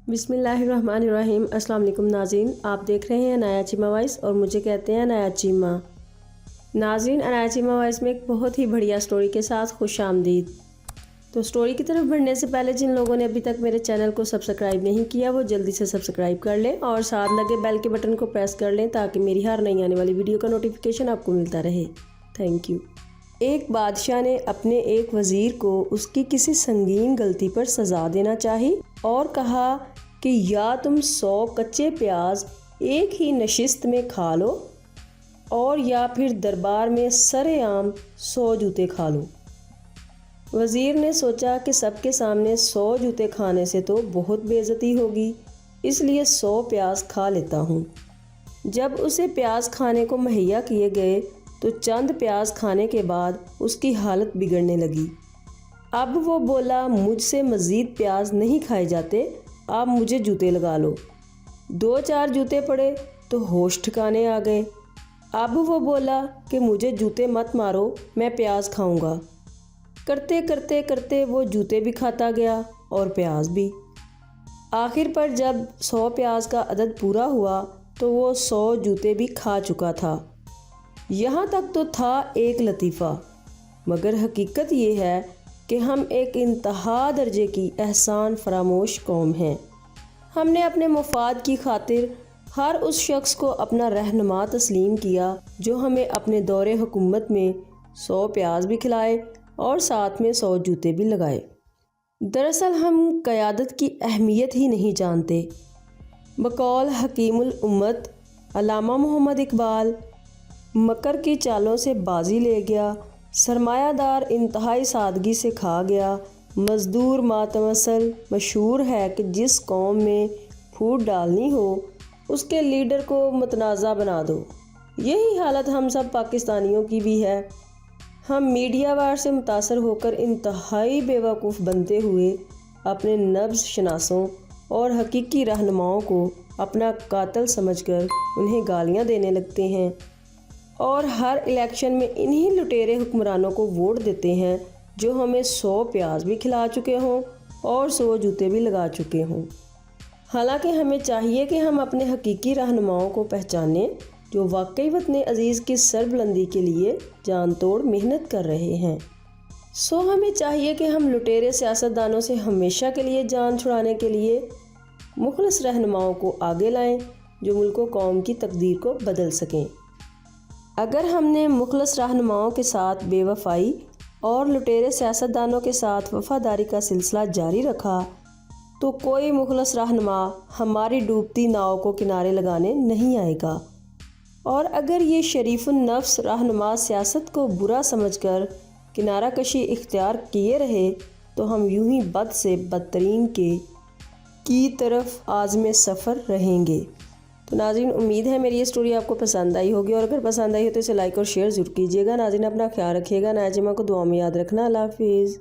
बिस्मिल्लाहिर्रहमानिर्रहीम। अस्सलाम वालेकुम नाज़रीन, आप देख रहे हैं अनाया चीमा वॉइस और मुझे कहते हैं अनाया चीमा। नाज़रीन, अनाया चीमा वॉइस में एक बहुत ही बढ़िया स्टोरी के साथ खुश आमदीद। तो स्टोरी की तरफ बढ़ने से पहले जिन लोगों ने अभी तक मेरे चैनल को सब्सक्राइब नहीं किया वो जल्दी से सब्सक्राइब कर लें और साथ लगे बेल के बटन को प्रेस कर लें ताकि मेरी हर नई आने वाली वीडियो का नोटिफिकेशन आपको मिलता रहे। Thank you. एक बादशाह ने अपने एक वज़ीर को उसकी किसी संगीन गलती पर सज़ा देना चाही और कहा कि या तुम 100 कच्चे प्याज एक ही नशिस्त में खा लो और या फिर दरबार में सरेआम 100 जूते खा लो। वज़ीर ने सोचा कि सबके सामने 100 जूते खाने से तो बहुत बेइज्जती होगी, इसलिए 100 प्याज खा लेता हूँ। जब उसे प्याज खाने को मुहैया किए गए तो चंद प्याज खाने के बाद उसकी हालत बिगड़ने लगी। अब वो बोला, मुझसे मज़ीद प्याज नहीं खाए जाते, आप मुझे जूते लगा लो। 2-4 जूते पड़े तो होश ठिकाने आ गए। अब वो बोला कि मुझे जूते मत मारो, मैं प्याज खाऊंगा। करते करते करते वो जूते भी खाता गया और प्याज भी। आखिर पर जब 100 प्याज का अदद पूरा हुआ तो वो 100 जूते भी खा चुका था। यहाँ तक तो था एक लतीफ़ा, मगर हकीकत ये है कि हम एक इंतहा दर्जे की एहसान फरामोश कौम हैं। हमने अपने मुफाद की खातिर हर उस शख्स को अपना रहनुमा तस्लीम किया जो हमें अपने दौरे हुकूमत में 100 प्याज भी खिलाए और साथ में 100 जूते भी लगाए। दरअसल हम क़यादत की अहमियत ही नहीं जानते। बकौल हकीमुल उम्मत अल्लामा मोहम्मद इकबाल, मकर की चालों से बाजी ले गया, सरमायादार इंतहाई सादगी से खा गया, मज़दूर मातमसल। मशहूर है कि जिस कौम में फूट डालनी हो उसके लीडर को मुतनाज़ा बना दो। यही हालत हम सब पाकिस्तानियों की भी है। हम मीडिया वार से मुतासर होकर इंतहाई बेवकूफ़ बनते हुए अपने नब्ज़ शनासों और हकीकी रहनुमाओं को अपना कातिल समझकर उन्हें गालियां देने लगते हैं और हर इलेक्शन में इन्हीं लुटेरे हुक्मरानों को वोट देते हैं जो हमें 100 प्याज भी खिला चुके हों और 100 जूते भी लगा चुके हों। हालांकि हमें चाहिए कि हम अपने हकीकी रहनुमाओं को पहचानें जो वाकई वतन अज़ीज़ की सरबुलंदी के लिए जान तोड़ मेहनत कर रहे हैं। हमें चाहिए कि हम लुटेरे सियासतदानों से हमेशा के लिए जान छुड़ाने के लिए मुखलिस रहनुमाओं को आगे लाएं जो मुल्क व कौम की तकदीर को बदल सकें। अगर हमने मुखलिस रहनुमाओं के साथ बेवफाई और लुटेरे सियासतदानों के साथ वफादारी का सिलसिला जारी रखा तो कोई मुखलिस रहनुमा हमारी डूबती नाव को किनारे लगाने नहीं आएगा। और अगर ये शरीफुन नफ्स रहनुमा सियासत को बुरा समझकर किनारा कशी इख्तियार किए रहे तो हम यूं ही बद से बदतरीन की तरफ आज़मे सफ़र रहेंगे। तो नाज़रीन, उम्मीद है मेरी ये स्टोरी आपको पसंद आई होगी और अगर पसंद आई हो तो इसे लाइक और शेयर ज़रूर कीजिएगा। नाज़रीन, अपना ख्याल रखिएगा। अनाया चीमा को दुआ में याद रखना। अल्लाह हाफ़िज़।